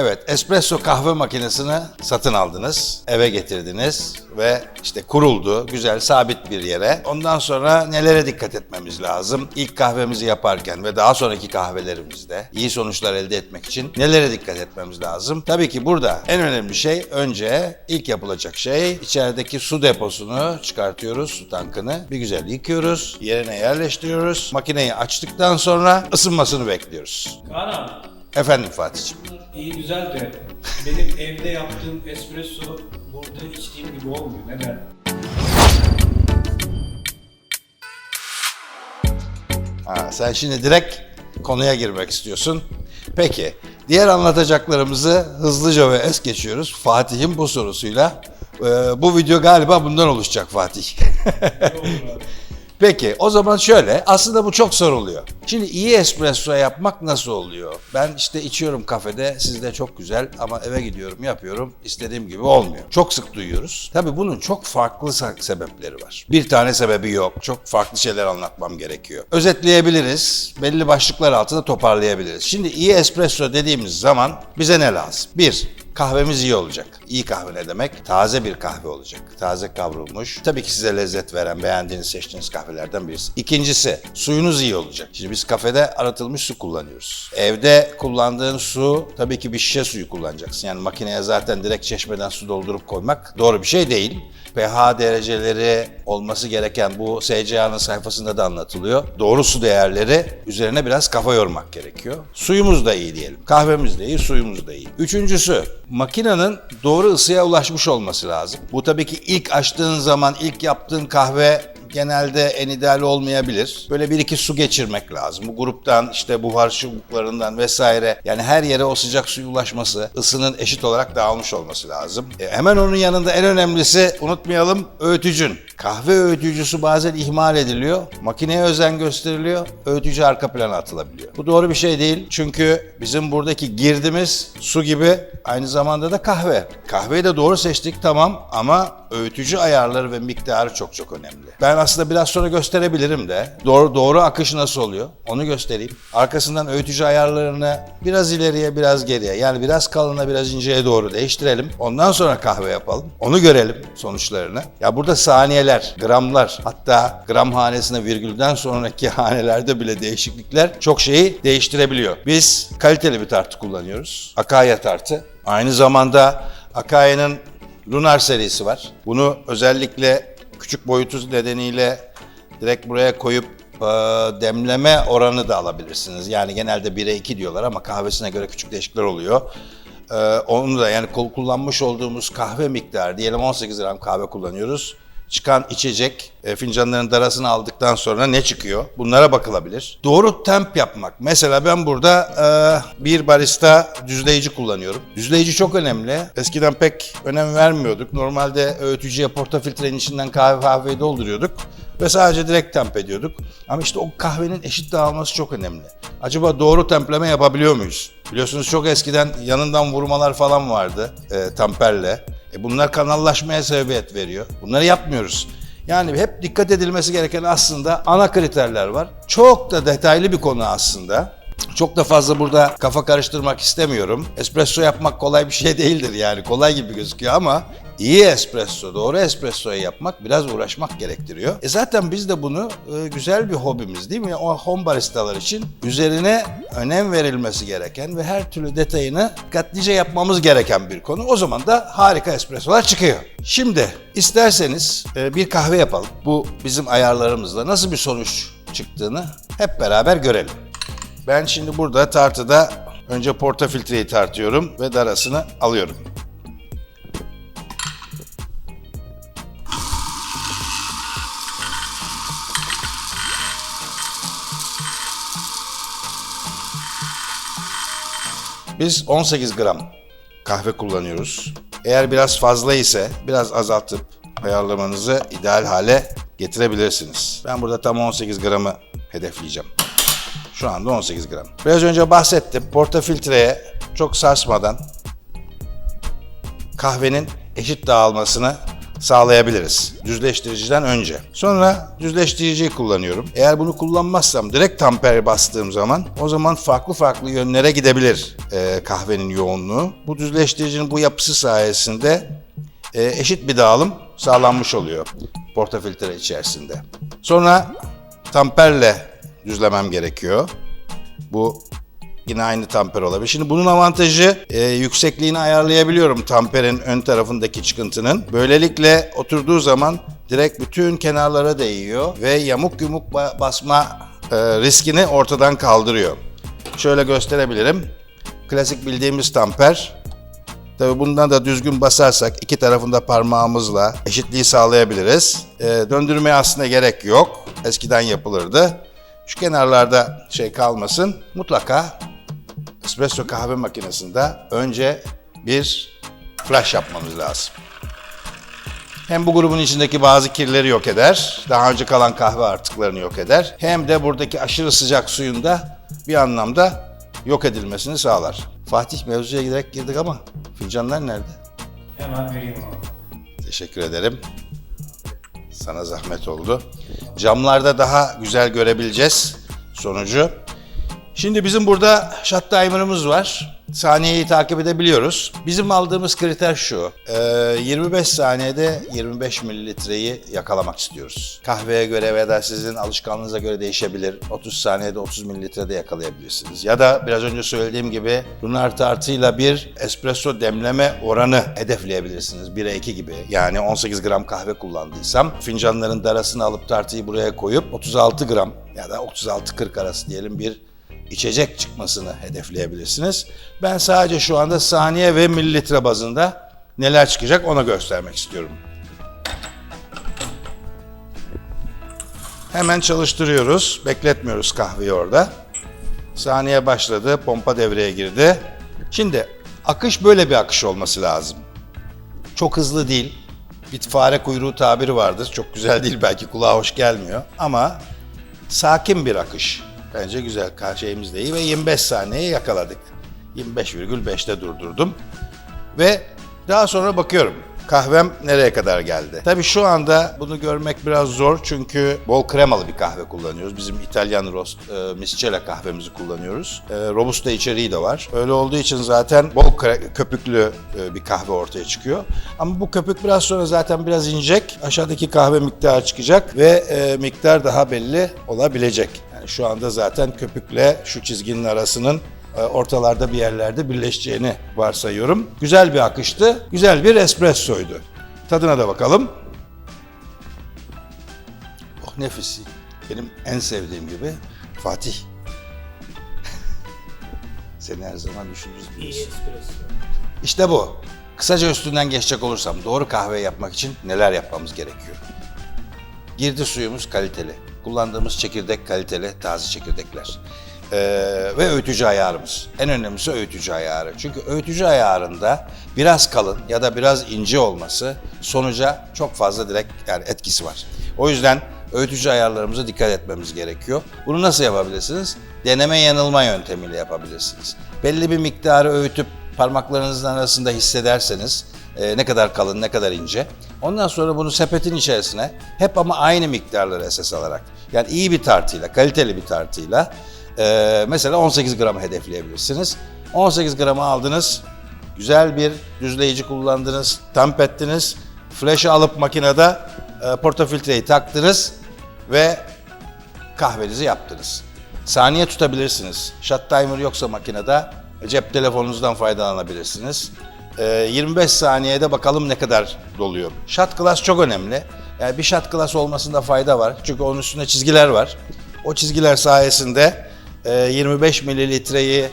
Evet, espresso kahve makinesini satın aldınız, eve getirdiniz ve işte kuruldu, güzel, sabit bir yere. Ondan sonra nelere dikkat etmemiz lazım? İlk kahvemizi yaparken ve daha sonraki kahvelerimizde iyi sonuçlar elde etmek için nelere dikkat etmemiz lazım? Tabii ki burada en önemli şey önce ilk yapılacak şey içerideki su deposunu çıkartıyoruz, su tankını. Bir güzel yıkıyoruz, yerine yerleştiriyoruz. Makineyi açtıktan sonra ısınmasını bekliyoruz. Kaan abi, Efendim Fatih'ciğim. iyi güzel de benim evde yaptığım espresso burada içtiğim gibi olmuyor. Neden? Sen şimdi direkt konuya girmek istiyorsun. Peki, diğer anlatacaklarımızı hızlıca ve es geçiyoruz. Fatih'in bu sorusuyla. Bu video galiba bundan oluşacak Fatih. Olur abi. Peki, o zaman şöyle, aslında bu çok soruluyor. Şimdi iyi espresso yapmak nasıl oluyor? Ben işte içiyorum kafede, sizde çok güzel ama eve gidiyorum, yapıyorum, istediğim gibi olmuyor. Çok sık duyuyoruz. Tabii bunun çok farklı sebepleri var. Bir tane sebebi yok, çok farklı şeyler anlatmam gerekiyor. Özetleyebiliriz, belli başlıklar altında toparlayabiliriz. Şimdi iyi espresso dediğimiz zaman bize ne lazım? Bir, kahvemiz iyi olacak. İyi kahve ne demek? Taze bir kahve olacak. Taze kavrulmuş. Tabii ki size lezzet veren, beğendiğiniz, seçtiğiniz kahvelerden birisi. İkincisi, suyunuz iyi olacak. Şimdi biz kafede arıtılmış su kullanıyoruz. Evde kullandığın su, tabii ki bir şişe suyu kullanacaksın. Yani makineye zaten direkt çeşmeden su doldurup koymak doğru bir şey değil. pH dereceleri olması gereken bu SCA'nın sayfasında da anlatılıyor. Doğru su değerleri üzerine biraz kafa yormak gerekiyor. Suyumuz da iyi diyelim. Kahvemiz de iyi, suyumuz da iyi. Üçüncüsü, makinenin doğru ısıya ulaşmış olması lazım. Bu tabii ki ilk açtığın zaman, ilk yaptığın kahve genelde en ideal olmayabilir. Böyle bir iki su geçirmek lazım. Bu gruptan, işte buhar çubuklarından vesaire, yani her yere o sıcak suyun ulaşması, ısının eşit olarak dağılmış olması lazım. Hemen onun yanında en önemlisi, unutmayalım, öğütücün. Kahve öğütücüsü bazen ihmal ediliyor. Makineye özen gösteriliyor. Öğütücü arka plana atılabiliyor. Bu doğru bir şey değil. Çünkü bizim buradaki girdimiz su gibi, aynı zamanda da kahve. Kahveyi de doğru seçtik, tamam, ama öğütücü ayarları ve miktarı çok çok önemli. Ben aslında biraz sonra gösterebilirim de. Doğru akış nasıl oluyor? Onu göstereyim. Arkasından öğütücü ayarlarını biraz ileriye, biraz geriye, yani biraz kalına, biraz inceye doğru değiştirelim. Ondan sonra kahve yapalım. Onu görelim, sonuçlarını. Ya burada saniyeler, gramlar, hatta gram hanesine virgülden sonraki hanelerde bile değişiklikler çok şeyi değiştirebiliyor. Biz kaliteli bir tartı kullanıyoruz. Akaya tartı. Aynı zamanda Akaya'nın Lunar serisi var. Bunu özellikle küçük boyutu nedeniyle direkt buraya koyup demleme oranı da alabilirsiniz. Yani genelde 1'e 2 diyorlar ama kahvesine göre küçük değişiklikler oluyor. Onu da, yani kullanmış olduğumuz kahve miktarı, diyelim 18 gram kahve kullanıyoruz. Çıkan içecek, fincanların darasını aldıktan sonra ne çıkıyor? Bunlara bakılabilir. Doğru temp yapmak. Mesela ben burada bir barista düzleyici kullanıyorum. Düzleyici çok önemli. Eskiden pek önem vermiyorduk. Normalde öğütücüye portafiltrenin içinden kahveyi dolduruyorduk ve sadece direkt temp ediyorduk. Ama işte o kahvenin eşit dağılması çok önemli. Acaba doğru templeme yapabiliyor muyuz? Biliyorsunuz çok eskiden yanından vurmalar falan vardı tamperle. Bunlar kanallaşmaya sebebiyet veriyor. Bunları yapmıyoruz. Yani hep dikkat edilmesi gereken aslında ana kriterler var. Çok da detaylı bir konu aslında. Çok da fazla burada kafa karıştırmak istemiyorum. Espresso yapmak kolay bir şey değildir, yani kolay gibi gözüküyor ama iyi espresso, doğru espressoyu yapmak biraz uğraşmak gerektiriyor. Zaten biz de bunu güzel bir hobimiz değil mi? O home baristalar için üzerine önem verilmesi gereken ve her türlü detayını dikkatlice yapmamız gereken bir konu. O zaman da harika espressolar çıkıyor. Şimdi isterseniz bir kahve yapalım. Bu bizim ayarlarımızla nasıl bir sonuç çıktığını hep beraber görelim. Ben şimdi burada tartıda önce portafiltreyi tartıyorum ve darasını alıyorum. Biz 18 gram kahve kullanıyoruz. Eğer biraz fazla ise biraz azaltıp ayarlamanızı ideal hale getirebilirsiniz. Ben burada tam 18 gramı hedefleyeceğim. Şu anda 18 gram. Biraz önce bahsettim. Portafiltreye çok sarsmadan kahvenin eşit dağılmasını sağlayabiliriz düzleştiriciden önce. Sonra düzleştiriciyi kullanıyorum. Eğer bunu kullanmazsam direkt tampere bastığım zaman o zaman farklı yönlere gidebilir kahvenin yoğunluğu. Bu düzleştiricinin bu yapısı sayesinde eşit bir dağılım sağlanmış oluyor portafiltre içerisinde. Sonra tamperle düzlemem gerekiyor. Bu yine aynı tamper olabilir. Şimdi bunun avantajı yüksekliğini ayarlayabiliyorum tamperin ön tarafındaki çıkıntının. Böylelikle oturduğu zaman direkt bütün kenarlara değiyor ve yamuk yumuk basma riskini ortadan kaldırıyor. Şöyle gösterebilirim. Klasik bildiğimiz tamper. Tabii bundan da düzgün basarsak iki tarafında parmağımızla eşitliği sağlayabiliriz. Döndürmeye aslında gerek yok. Eskiden yapılırdı. Şu kenarlarda şey kalmasın. Mutlaka espresso kahve makinesinde önce bir flash yapmamız lazım. Hem bu grubun içindeki bazı kirleri yok eder, daha önce kalan kahve artıklarını yok eder. Hem de buradaki aşırı sıcak suyun da bir anlamda yok edilmesini sağlar. Fatih, mevzuya giderek girdik ama fincanlar nerede? Hemen vereyim abi. Teşekkür ederim. Sana zahmet oldu. Camlarda daha güzel görebileceğiz sonucu. Şimdi bizim burada shot timer'ımız var. Saniyeyi takip edebiliyoruz. Bizim aldığımız kriter şu. 25 saniyede 25 mililitreyi yakalamak istiyoruz. Kahveye göre veya da sizin alışkanlığınıza göre değişebilir. 30 saniyede 30 mililitrede yakalayabilirsiniz. Ya da biraz önce söylediğim gibi lunar tartıyla bir espresso demleme oranı hedefleyebilirsiniz. 1'e 2 gibi. Yani 18 gram kahve kullandıysam fincanların darasını alıp tartıyı buraya koyup 36 gram ya da 36-40 arası diyelim bir içecek çıkmasını hedefleyebilirsiniz. Ben sadece şu anda saniye ve mililitre bazında neler çıkacak onu göstermek istiyorum. Hemen çalıştırıyoruz. Bekletmiyoruz kahveyi orada. Saniye başladı. Pompa devreye girdi. Şimdi akış böyle bir akış olması lazım. Çok hızlı değil. Bir fare kuyruğu tabiri vardır. Çok güzel değil, belki kulağa hoş gelmiyor. Ama sakin bir akış. Bence güzel, şeyimiz de iyi ve 25 saniyeyi yakaladık. 25,5'te durdurdum. Ve daha sonra bakıyorum kahvem nereye kadar geldi. Tabii şu anda bunu görmek biraz zor çünkü bol kremalı bir kahve kullanıyoruz. Bizim İtalyan Miscela kahvemizi kullanıyoruz. Robusta içeriği de var. Öyle olduğu için zaten bol köpüklü bir kahve ortaya çıkıyor. Ama bu köpük biraz sonra zaten biraz inecek. Aşağıdaki kahve miktarı çıkacak ve miktar daha belli olabilecek. Yani şu anda zaten köpükle şu çizginin arasının ortalarda bir yerlerde birleşeceğini varsayıyorum. Güzel bir akıştı, güzel bir espressoydu. Tadına da bakalım. Oh, nefis. Benim en sevdiğim gibi. Fatih. Seni her zaman düşünürüz İyi biliyorsun. espresso. İşte bu. Kısaca üstünden geçecek olursam doğru kahve yapmak için neler yapmamız gerekiyor? Girdi suyumuz kaliteli. Kullandığımız çekirdek kaliteli, taze çekirdekler. Ve öğütücü ayarımız. En önemlisi öğütücü ayarı. Çünkü öğütücü ayarında biraz kalın ya da biraz ince olması sonuca çok fazla direkt yani etkisi var. O yüzden öğütücü ayarlarımıza dikkat etmemiz gerekiyor. Bunu nasıl yapabilirsiniz? Deneme yanılma yöntemiyle yapabilirsiniz. Belli bir miktarı öğütüp parmaklarınızın arasında hissederseniz ne kadar kalın, ne kadar ince. Ondan sonra bunu sepetin içerisine hep ama aynı miktarları esas alarak, yani iyi bir tartıyla, kaliteli bir tartıyla mesela 18 gram hedefleyebilirsiniz. 18 gramı aldınız, güzel bir düzleyici kullandınız, tamp ettiniz, flash'ı alıp makinede portafiltreyi taktınız ve kahvenizi yaptınız. Saniye tutabilirsiniz. Shot timer yoksa makinede cep telefonunuzdan faydalanabilirsiniz. 25 saniyede bakalım ne kadar doluyor. Shot glass çok önemli. Yani bir shot glass olmasında fayda var. Çünkü onun üstünde çizgiler var. O çizgiler sayesinde 25 mililitreyi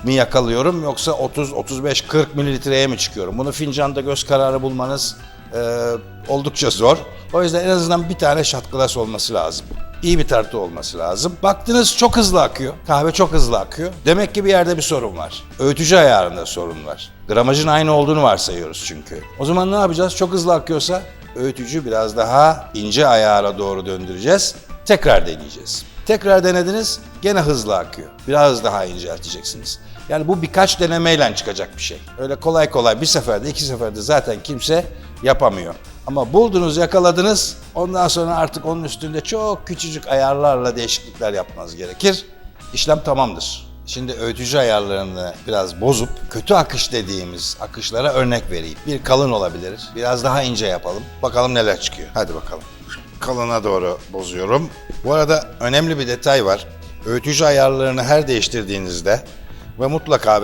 mi yakalıyorum yoksa 30, 35, 40 mililitreye mi çıkıyorum? Bunu fincanda göz kararı bulmanız oldukça zor. O yüzden en azından bir tane shot glass olması lazım. İyi bir tartı olması lazım. Baktınız çok hızlı akıyor. Kahve çok hızlı akıyor. Demek ki bir yerde bir sorun var. Öğütücü ayarında sorun var. Gramajın aynı olduğunu varsayıyoruz çünkü. O zaman ne yapacağız? Çok hızlı akıyorsa öğütücü biraz daha ince ayara doğru döndüreceğiz. Tekrar deneyeceğiz. Tekrar denediniz, gene hızlı akıyor. Biraz daha incelteceksiniz. Yani bu birkaç denemeyle çıkacak bir şey. Öyle kolay kolay bir seferde, iki seferde zaten kimse yapamıyor. Ama buldunuz, yakaladınız. Ondan sonra artık onun üstünde çok küçücük ayarlarla değişiklikler yapmanız gerekir. İşlem tamamdır. Şimdi öğütücü ayarlarını biraz bozup kötü akış dediğimiz akışlara örnek vereyim. Bir kalın olabilir. Biraz daha ince yapalım. Bakalım neler çıkıyor. Hadi bakalım. Kalına doğru bozuyorum. Bu arada önemli bir detay var. Öğütücü ayarlarını her değiştirdiğinizde ve mutlaka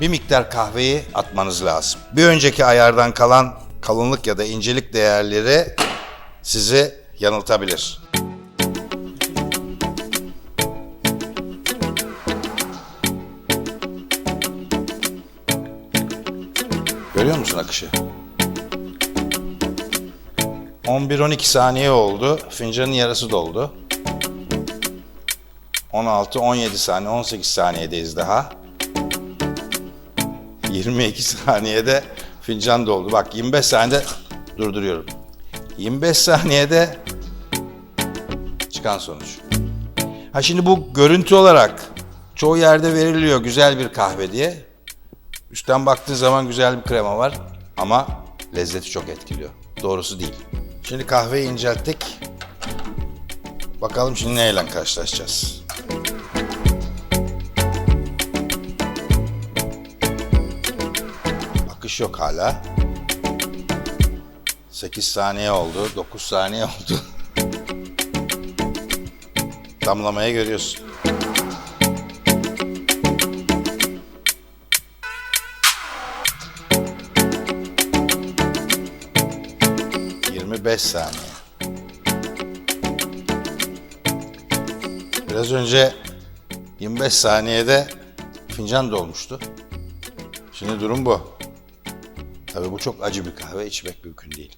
bir miktar kahveyi atmanız lazım. Bir önceki ayardan kalan kalınlık ya da incelik değerleri sizi yanıltabilir. Görüyor musun akışı? 11-12 saniye oldu. Fincanın yarısı doldu. 16-17 saniye, 18 saniyedeyiz daha. 22 saniyede fincan doldu. Bak 25 saniyede durduruyorum. 25 saniyede çıkan sonuç. Ha şimdi bu görüntü olarak çoğu yerde veriliyor güzel bir kahve diye. Üstten baktığın zaman güzel bir krema var ama lezzeti çok etkiliyor. Doğrusu değil. Şimdi kahveyi incelttik. Bakalım şimdi neyle karşılaşacağız. Akış yok hala. 8 saniye oldu, 9 saniye oldu. Damlamaya görüyorsun. ...25 saniye. Biraz önce 25 saniyede fincan dolmuştu. Şimdi durum bu. Tabii bu çok acı bir kahve, içmek mümkün değil.